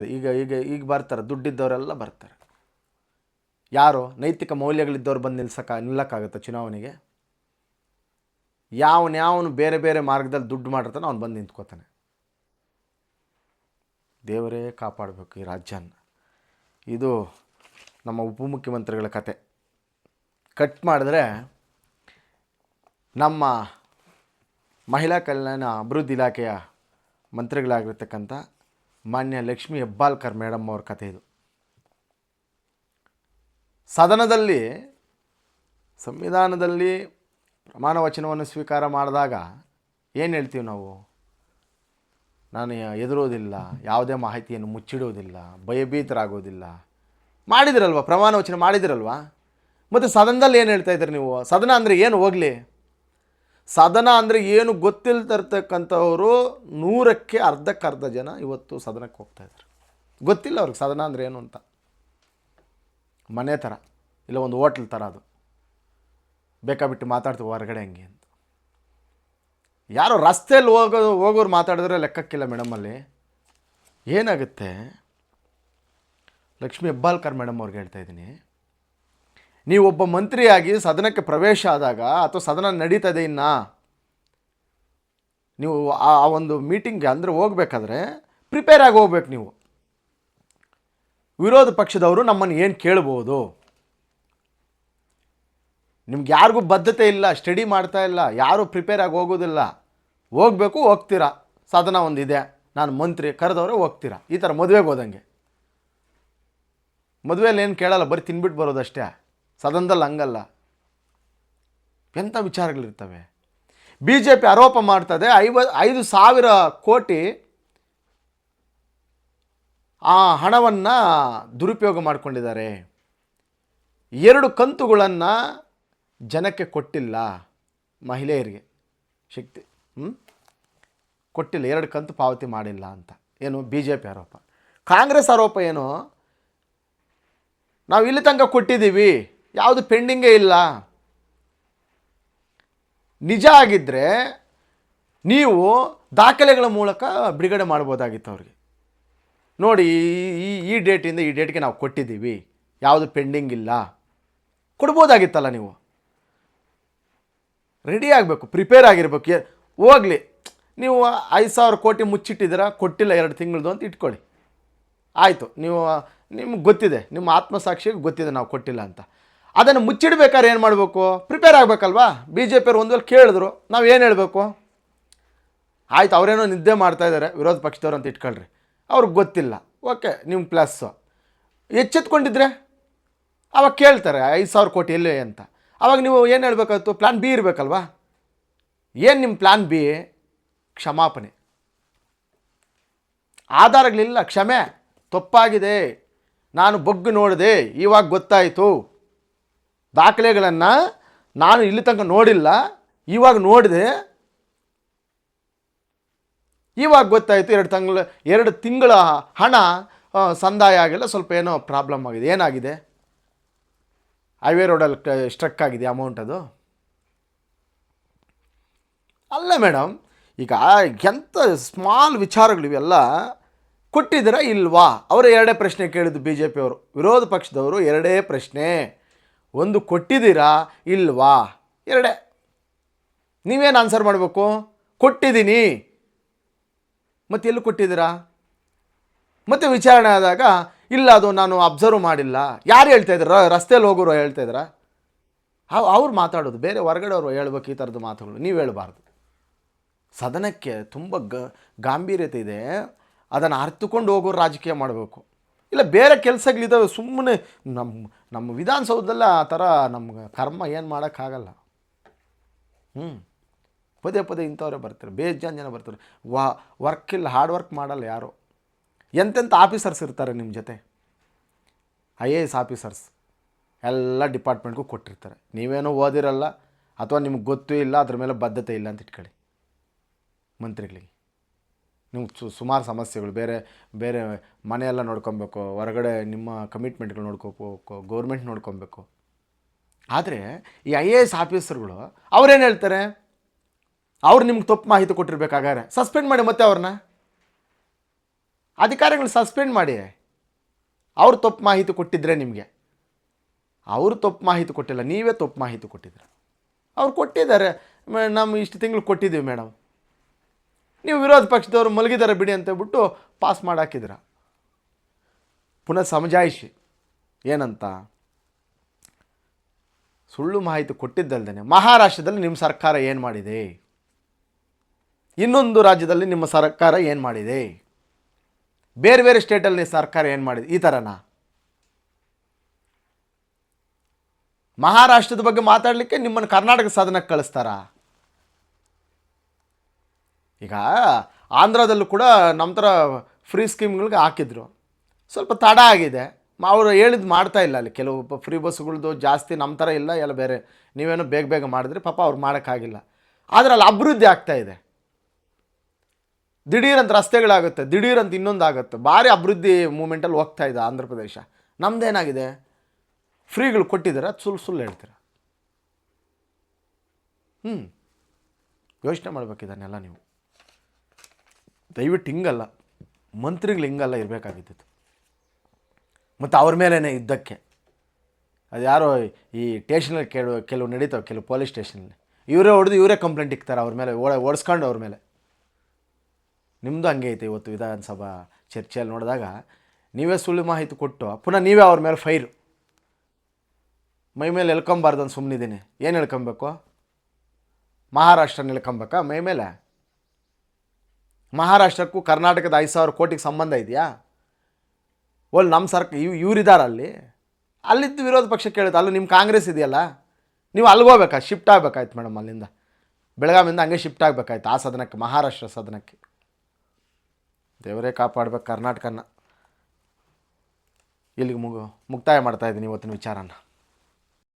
ಈಗ ಬರ್ತಾರೆ, ದುಡ್ಡಿದ್ದವರೆಲ್ಲ ಬರ್ತಾರೆ. ಯಾರು ನೈತಿಕ ಮೌಲ್ಯಗಳಿದ್ದವ್ರು ಬಂದು ನಿಲ್ಲಕ್ಕಾಗುತ್ತೆ ಚುನಾವಣೆಗೆ? ಯಾವನು ಬೇರೆ ಬೇರೆ ಮಾರ್ಗದಲ್ಲಿ ದುಡ್ಡು ಮಾಡಿರ್ತಾನೆ ಅವ್ನು ಬಂದು ನಿಂತ್ಕೋತಾನೆ. ದೇವರೇ ಕಾಪಾಡಬೇಕು ಈ ರಾಜ್ಯನ. ಇದು ನಮ್ಮ ಉಪಮುಖ್ಯಮಂತ್ರಿಗಳ ಕತೆ. ಕಟ್ ಮಾಡಿದ್ರೆ ನಮ್ಮ ಮಹಿಳಾ ಕಲ್ಯಾಣ ಅಭಿವೃದ್ಧಿ ಇಲಾಖೆಯ ಮಂತ್ರಿಗಳಾಗಿರ್ತಕ್ಕಂಥ ಮಾನ್ಯ ಲಕ್ಷ್ಮಿ ಹೆಬ್ಬಾಳ್ಕರ್ ಮೇಡಮ್ ಅವ್ರ ಕತೆ ಇದು. ಸದನದಲ್ಲಿ ಸಂವಿಧಾನದಲ್ಲಿ ಪ್ರಮಾಣ ವಚನವನ್ನು ಸ್ವೀಕಾರ ಮಾಡಿದಾಗ ಏನು ಹೇಳ್ತೀವಿ ನಾವು? ನಾನು ಹೆದರೋದಿಲ್ಲ, ಯಾವುದೇ ಮಾಹಿತಿಯನ್ನು ಮುಚ್ಚಿಡೋದಿಲ್ಲ, ಭಯಭೀತರಾಗೋದಿಲ್ಲ. ಮಾಡಿದಿರಲ್ವ, ಪ್ರಮಾಣ ವಚನ ಮಾಡಿದಿರಲ್ವ? ಮತ್ತು ಸದನದಲ್ಲಿ ಏನು ಹೇಳ್ತಾ ಇದ್ದೀರಿ ನೀವು? ಸದನ ಅಂದರೆ ಏನು ಹೋಗಲಿ? ಸದನ ಅಂದರೆ ಏನು ಗೊತ್ತಿಲ್ತಿರ್ತಕ್ಕಂಥವರು 100ಕ್ಕೆ ಅರ್ಧಕ್ಕರ್ಧ ಜನ ಇವತ್ತು ಸದನಕ್ಕೆ ಹೋಗ್ತಾಯಿದ್ದಾರೆ. ಗೊತ್ತಿಲ್ಲ ಅವ್ರಿಗೆ ಸದನ ಅಂದರೆ ಏನು ಅಂತ. ಮನೆ ಥರ ಇಲ್ಲ ಒಂದು ಹೋಟ್ಲ್ ಥರ, ಅದು ಬೇಕಾಬಿಟ್ಟು ಮಾತಾಡ್ತೀವಿ ಹೊರಗಡೆ ಹಂಗೆ ಅಂತ. ಯಾರೋ ರಸ್ತೆಯಲ್ಲಿ ಹೋಗೋರು ಮಾತಾಡಿದ್ರೆ ಲೆಕ್ಕಕ್ಕಿಲ್ಲ ಮೇಡಮಲ್ಲಿ. ಏನಾಗುತ್ತೆ? ಲಕ್ಷ್ಮಿ ಹೆಬ್ಬಾಳ್ಕರ್ ಮೇಡಮ್ ಅವ್ರಿಗೆ ಹೇಳ್ತಾ ಇದ್ದೀನಿ, ನೀವೊಬ್ಬ ಮಂತ್ರಿಯಾಗಿ ಸದನಕ್ಕೆ ಪ್ರವೇಶ ಆದಾಗ ಅಥವಾ ಸದನ ನಡೀತದೆ ನೀವು ಆ ಒಂದು ಮೀಟಿಂಗ್ಗೆ ಅಂದರೆ ಹೋಗ್ಬೇಕಾದ್ರೆ ಪ್ರಿಪೇರ್ ಆಗಿ ಹೋಗ್ಬೇಕು. ನೀವು ವಿರೋಧ ಪಕ್ಷದವರು ನಮ್ಮನ್ನು ಏನು ಕೇಳ್ಬೋದು? ನಿಮ್ಗೆ ಯಾರಿಗೂ ಬದ್ಧತೆ ಇಲ್ಲ, ಸ್ಟಡಿ ಮಾಡ್ತಾ ಇಲ್ಲ, ಯಾರೂ ಪ್ರಿಪೇರ್ ಆಗಿ ಹೋಗೋದಿಲ್ಲ. ಹೋಗಬೇಕು, ಹೋಗ್ತೀರಾ. ಸದನ ಒಂದಿದೆ, ನಾನು ಮಂತ್ರಿ ಕರೆದವರೇ ಹೋಗ್ತೀರಾ. ಈ ಥರ ಮದುವೆಗೆ ಹೋದಂಗೆ. ಮದುವೆಯಲ್ಲಿ ಏನು ಕೇಳಲ್ಲ, ಬರೀ ತಿನ್ಬಿಟ್ಟು ಬರೋದಷ್ಟೇ. ಸದನದಲ್ಲಿ ಹಂಗಲ್ಲ, ಎಂಥ ವಿಚಾರಗಳಿರ್ತವೆ. BJP ಆರೋಪ ಮಾಡ್ತದೆ 5,000 ಕೋಟಿ ಆ ಹಣವನ್ನು ದುರುಪಯೋಗ ಮಾಡಿಕೊಂಡಿದ್ದಾರೆ. 2 ಕಂತುಗಳನ್ನು ಜನಕ್ಕೆ ಕೊಟ್ಟಿಲ್ಲ, ಮಹಿಳೆಯರಿಗೆ ಶಕ್ತಿ ಕೊಟ್ಟಿಲ್ಲ, 2 ಕಂತು ಪಾವತಿ ಮಾಡಿಲ್ಲ ಅಂತ ಏನು BJP ಆರೋಪ. ಕಾಂಗ್ರೆಸ್ ಆರೋಪ ಏನು? ನಾವು ಇಲ್ಲಿ ತನಕ ಕೊಟ್ಟಿದ್ದೀವಿ, ಯಾವುದು ಪೆಂಡಿಂಗೇ ಇಲ್ಲ. ನಿಜ ಆಗಿದ್ದರೆ ನೀವು ದಾಖಲೆಗಳ ಮೂಲಕ ಬಿಡುಗಡೆ ಮಾಡ್ಬೋದಾಗಿತ್ತು ಅವ್ರಿಗೆ. ನೋಡಿ, ಈ ಡೇಟಿಂದ ಈ ಡೇಟ್ಗೆ ನಾವು ಕೊಟ್ಟಿದ್ದೀವಿ, ಯಾವುದು ಪೆಂಡಿಂಗ್ ಇಲ್ಲ, ಕೊಡ್ಬೋದಾಗಿತ್ತಲ್ಲ. ನೀವು ರೆಡಿ ಆಗಬೇಕು, ಪ್ರಿಪೇರ್ ಆಗಿರ್ಬೇಕು. ಹೋಗಲಿ, ನೀವು 5,000 ಕೋಟಿ ಮುಚ್ಚಿಟ್ಟಿದ್ದೀರಾ, ಕೊಟ್ಟಿಲ್ಲ 2 ತಿಂಗಳದು ಅಂತ ಇಟ್ಕೊಳ್ಳಿ, ಆಯಿತು. ನಿಮ್ಗೆ ಗೊತ್ತಿದೆ, ನಿಮ್ಮ ಆತ್ಮಸಾಕ್ಷಿಗೆ ಗೊತ್ತಿದೆ ನಾವು ಕೊಟ್ಟಿಲ್ಲ ಅಂತ. ಅದನ್ನು ಮುಚ್ಚಿಡ್ಬೇಕಾದ್ರೆ ಏನು ಮಾಡಬೇಕು? ಪ್ರಿಪೇರ್ ಆಗಬೇಕಲ್ವಾ? BJP ಅವ್ರು ಒಂದು ವೇಳೆ ಕೇಳಿದ್ರು, ನಾವು ಏನು ಹೇಳಬೇಕು? ಆಯ್ತು, ಅವರೇನೋ ನಿದ್ದೆ ಮಾಡ್ತಾಯಿದ್ದಾರೆ ವಿರೋಧ ಪಕ್ಷದವ್ರು ಅಂತ ಇಟ್ಕೊಳ್ರಿ, ಅವ್ರಿಗೆ ಗೊತ್ತಿಲ್ಲ, ಓಕೆ, ನಿಮ್ಮ ಪ್ಲಸ್ಸು. ಎಚ್ಚೆತ್ಕೊಂಡಿದ್ರೆ ಅವಾಗ ಕೇಳ್ತಾರೆ 5,000 ಕೋಟಿ ಎಲ್ಲಿ ಅಂತ. ಆವಾಗ ನೀವು ಏನು ಹೇಳಬೇಕಾಯ್ತು? Plan B ಇರಬೇಕಲ್ವಾ? ಏನು ನಿಮ್ಮ ಪ್ಲ್ಯಾನ್ B? ಕ್ಷಮಾಪಣೆ. ಆಧಾರಗಳಿಲ್ಲ, ಕ್ಷಮೆ, ತಪ್ಪಾಗಿದೆ, ನಾನು ಬಗ್ಗು ನೋಡಿದೆ, ಇವಾಗ ಗೊತ್ತಾಯಿತು, ದಾಖಲೆಗಳನ್ನು ನಾನು ಇಲ್ಲಿ ತನಕ ನೋಡಿಲ್ಲ, ಇವಾಗ ನೋಡಿದೆ, ಇವಾಗ ಗೊತ್ತಾಯಿತು. 2 ತಿಂಗಳ ಹಣ ಸಂದಾಯ ಆಗಿಲ್ಲ, ಸ್ವಲ್ಪ ಏನೋ ಪ್ರಾಬ್ಲಮ್ ಆಗಿದೆ. ಏನಾಗಿದೆ? ಹೈವೇ ರೋಡಲ್ಲಿ ಸ್ಟ್ರಕ್ ಆಗಿದೆ ಅಮೌಂಟ್. ಅದು ಅಲ್ಲ ಮೇಡಮ್, ಈಗ ಎಂಥ ಸ್ಮಾಲ್ ವಿಚಾರಗಳಿವೆಲ್ಲ. ಕೊಟ್ಟಿದ್ದೀರಾ ಇಲ್ವಾ? ಅವರು 2 ಪ್ರಶ್ನೆ ಕೇಳಿದ್ದು BJP ಅವರು. ವಿರೋಧ ಪಕ್ಷದವರು 2 ಪ್ರಶ್ನೆ. ಒಂದು, ಕೊಟ್ಟಿದ್ದೀರಾ ಇಲ್ವಾ? 2. ನೀವೇನು ಆನ್ಸರ್ ಮಾಡಬೇಕು? ಕೊಟ್ಟಿದ್ದೀನಿ. ಮತ್ತು ಎಲ್ಲಿ ಕೊಟ್ಟಿದ್ದೀರಾ? ಮತ್ತು ವಿಚಾರಣೆ ಆದಾಗ ಇಲ್ಲ, ಅದು ನಾನು ಅಬ್ಸರ್ವ್ ಮಾಡಿಲ್ಲ. ಯಾರು ಹೇಳ್ತಾ ಇದ್ದೀರಾ? ರಸ್ತೆಯಲ್ಲಿ ಹೋಗೋರು ಹೇಳ್ತಾ ಇದ್ದೀರಾ? ಅವ್ರು ಮಾತಾಡೋದು ಬೇರೆ, ಹೊರಗಡೆ ಅವರು ಹೇಳ್ಬೇಕು ಈ ಥರದ್ದು ಮಾತುಗಳು, ನೀವು ಹೇಳಬಾರ್ದು. ಸದನಕ್ಕೆ ತುಂಬ ಗಾಂಭೀರ್ಯತೆ ಇದೆ, ಅದನ್ನು ಅರ್ಥಕೊಂಡು ಹೋಗೋರು ರಾಜಕೀಯ ಮಾಡಬೇಕು. ಇಲ್ಲ, ಬೇರೆ ಕೆಲಸಗಳಿದ್ದಾವೆ. ಸುಮ್ಮನೆ ನಮ್ಮ ವಿಧಾನಸೌಧದಲ್ಲಿ ಆ ಥರ ನಮ್ಗೆ ಕರ್ಮ ಏನು ಮಾಡೋಕ್ಕಾಗಲ್ಲ. ಪದೇ ಪದೇ ಇಂಥವರೇ ಬರ್ತಾರೆ, ಬೇಜಾನ್ ಜನ ಬರ್ತಾರೆ. ವರ್ಕ್ ಇಲ್ಲ, ಹಾರ್ಡ್ ವರ್ಕ್ ಮಾಡಲ್ಲ ಯಾರು. ಎಂತೆಂಥ ಆಫೀಸರ್ಸ್ ಇರ್ತಾರೆ ನಿಮ್ಮ ಜೊತೆ, IAS ಆಫೀಸರ್ಸ್ ಎಲ್ಲ ಡಿಪಾರ್ಟ್ಮೆಂಟ್ಗೂ ಕೊಟ್ಟಿರ್ತಾರೆ. ನೀವೇನೋ ಓದಿರಲ್ಲ, ಅಥವಾ ನಿಮ್ಗೆ ಗೊತ್ತೂ ಇಲ್ಲ, ಅದ್ರ ಮೇಲೆ ಬದ್ಧತೆ ಇಲ್ಲ ಅಂತ ಇಟ್ಕೊಳ್ಳಿ. ಮಂತ್ರಿಗಳಿಗೆ ನಿಮ್ಗೆ ಸುಮಾರು ಸಮಸ್ಯೆಗಳು, ಬೇರೆ ಬೇರೆ ಮನೆಯೆಲ್ಲ ನೋಡ್ಕೊಬೇಕು, ಹೊರಗಡೆ ನಿಮ್ಮ ಕಮಿಟ್ಮೆಂಟ್ಗಳು ನೋಡ್ಕೋಬೇಕು, ಗೌರ್ಮೆಂಟ್ ನೋಡ್ಕೊಬೇಕು. ಆದರೆ ಈ IAS ಆಫೀಸರ್ಗಳು ಅವ್ರೇನು ಹೇಳ್ತಾರೆ? ಅವ್ರು ನಿಮ್ಗೆ ತಪ್ಪು ಮಾಹಿತಿ ಕೊಟ್ಟಿರ್ಬೇಕಾಗಾರೆ ಸಸ್ಪೆಂಡ್ ಮಾಡಿ ಮತ್ತೆ ಅವ್ರನ್ನ. ಅಧಿಕಾರಿಗಳು ಸಸ್ಪೆಂಡ್ ಮಾಡಿ. ಅವರು ತಪ್ಪು ಮಾಹಿತಿ ಕೊಟ್ಟಿದ್ರೆ ನಿಮಗೆ, ಅವರು ತಪ್ಪು ಮಾಹಿತಿ ಕೊಟ್ಟಿಲ್ಲ, ನೀವೇ ತಪ್ಪು ಮಾಹಿತಿ ಕೊಟ್ಟಿದ್ದೀರ. ಅವ್ರು ಕೊಟ್ಟಿದ್ದಾರೆ, ನಮ್ಮ ಇಷ್ಟು ತಿಂಗಳು ಕೊಟ್ಟಿದ್ದೀವಿ ಮೇಡಮ್, ನೀವು ವಿರೋಧ ಪಕ್ಷದವರು ಮಲಗಿದ್ದಾರೆ ಬಿಡಿ ಅಂತೇಳ್ಬಿಟ್ಟು ಪಾಸ್ ಮಾಡಾಕಿದ್ರ. ಪುನಃ ಸಮಜಾಯಿಷಿ ಏನಂತ, ಸುಳ್ಳು ಮಾಹಿತಿ ಕೊಟ್ಟಿದ್ದಲ್ದೇ ಮಹಾರಾಷ್ಟ್ರದಲ್ಲಿ ನಿಮ್ಮ ಸರ್ಕಾರ ಏನು ಮಾಡಿದೆ, ಇನ್ನೊಂದು ರಾಜ್ಯದಲ್ಲಿ ನಿಮ್ಮ ಸರ್ಕಾರ ಏನು ಮಾಡಿದೆ, ಬೇರೆ ಬೇರೆ ಸ್ಟೇಟಲ್ಲಿ ಸರ್ಕಾರ ಏನು ಮಾಡಿದೆ, ಈ ಥರನಾ? ಮಹಾರಾಷ್ಟ್ರದ ಬಗ್ಗೆ ಮಾತಾಡಲಿಕ್ಕೆ ನಿಮ್ಮನ್ನು ಕರ್ನಾಟಕ ಸದನಕ್ಕೆ ಕಳಿಸ್ತಾರಾ? ಈಗ ಆಂಧ್ರದಲ್ಲೂ ಕೂಡ ನಮ್ಮ ಥರ ಫ್ರೀ ಸ್ಕೀಮ್ಗಳಿಗೆ ಹಾಕಿದ್ರು, ಸ್ವಲ್ಪ ತಡ ಆಗಿದೆ, ಅವರು ಹೇಳಿದ್ದು ಮಾಡ್ತಾ ಇಲ್ಲ. ಅಲ್ಲಿ ಕೆಲವು ಫ್ರೀ ಬಸ್ಸುಗಳದ್ದು ಜಾಸ್ತಿ ನಮ್ಮ ಥರ ಇಲ್ಲ, ಎಲ್ಲ ಬೇರೆ ನೀವೇನೋ ಬೇಗ ಬೇಗ ಮಾಡಿದ್ರೆ ಪಾಪ ಅವ್ರು ಮಾಡೋಕ್ಕಾಗಿಲ್ಲ. ಆದರೆ ಅಲ್ಲಿ ಅಭಿವೃದ್ಧಿ ಆಗ್ತಾಯಿದೆ, ದಿಢೀರಂತ ರಸ್ತೆಗಳಾಗುತ್ತೆ, ದಿಢೀರಂತ ಇನ್ನೊಂದು ಆಗುತ್ತೆ, ಭಾರಿ ಅಭಿವೃದ್ಧಿ ಮೂಮೆಂಟಲ್ಲಿ ಹೋಗ್ತಾ ಇದೆ ಆಂಧ್ರ ಪ್ರದೇಶ. ನಮ್ಮದೇನಾಗಿದೆ, ಫ್ರೀಗಳು ಕೊಟ್ಟಿದ್ದೀರ, ಸುಳ್ಳು ಹೇಳ್ತೀರ. ಯೋಚನೆ ಮಾಡಬೇಕಿದ್ದಾನೆಲ್ಲ ನೀವು. ದಯವಿಟ್ಟು ಹಿಂಗಲ್ಲ, ಮಂತ್ರಿಗಳು ಹಿಂಗಲ್ಲ ಇರಬೇಕಾಗಿದ್ದು. ಮತ್ತು ಅವ್ರ ಮೇಲೇ ಯುದ್ಧಕ್ಕೆ, ಅದು ಯಾರೋ ಈ ಸ್ಟೇಷನಲ್ಲಿ ಕೆಲವು ನಡೀತಾವೆ, ಕೆಲವು ಪೊಲೀಸ್ ಸ್ಟೇಷನಲ್ಲಿ ಇವರೇ ಹೊಡೆದು ಇವರೇ ಕಂಪ್ಲೇಂಟ್ ಇಕ್ತಾರೆ ಅವ್ರ ಮೇಲೆ, ಓಡಿಸ್ಕೊಂಡು ಅವ್ರ ಮೇಲೆ. ನಿಮ್ಮದು ಹಂಗೆ ಐತೆ. ಇವತ್ತು ವಿಧಾನಸಭಾ ಚರ್ಚೆಯಲ್ಲಿ ನೋಡಿದಾಗ ನೀವೇ ಸುಳ್ಳು ಮಾಹಿತಿ ಕೊಟ್ಟು ಪುನಃ ನೀವೇ ಅವ್ರ ಮೇಲೆ ಫೈರು. ಮೈ ಮೇಲೆ ಎಳ್ಕೊಂಬಾರ್ದು ಅಂತ ಸುಮ್ಮನಿದ್ದೀನಿ. ಏನು ಎಳ್ಕೊಬೇಕು, ಮಹಾರಾಷ್ಟ್ರನ ಎಳ್ಕೊಬೇಕಾ ಮೈ ಮೇಲೆ? ಮಹಾರಾಷ್ಟ್ರಕ್ಕೂ ಕರ್ನಾಟಕದ 5,000 ಕೋಟಿಗೆ ಸಂಬಂಧ ಇದೆಯಾ? ನಮ್ಮ ಸರ್ಕಾರ ಇವರಿದ್ದಾರೆ ಅಲ್ಲಿದ್ದು ವಿರೋಧ ಪಕ್ಷ ಕೇಳುತ್ತೆ, ಅಲ್ಲೂ ನಿಮ್ಮ ಕಾಂಗ್ರೆಸ್ ಇದೆಯಲ್ಲ, ನೀವು ಅಲ್ಲಿಗೋಗ್ಬೇಕಾ, ಶಿಫ್ಟ್ ಆಗಬೇಕಾಯ್ತು ಮೇಡಮ್, ಅಲ್ಲಿಂದ ಬೆಳಗಾವಿಯಿಂದ ಹಂಗೆ ಶಿಫ್ಟ್ ಆಗಬೇಕಾಯ್ತು ಆ ಸದನಕ್ಕೆ, ಮಹಾರಾಷ್ಟ್ರ ಸದನಕ್ಕೆ. ದೇವರೇ ಕಾಪಾಡಬೇಕು ಕರ್ನಾಟಕನ. ಇಲ್ಲಿಗೆ ಮುಕ್ತಾಯ ಮಾಡ್ತಾಯಿದ್ದೀನಿ ಇವತ್ತಿನ ವಿಚಾರನ.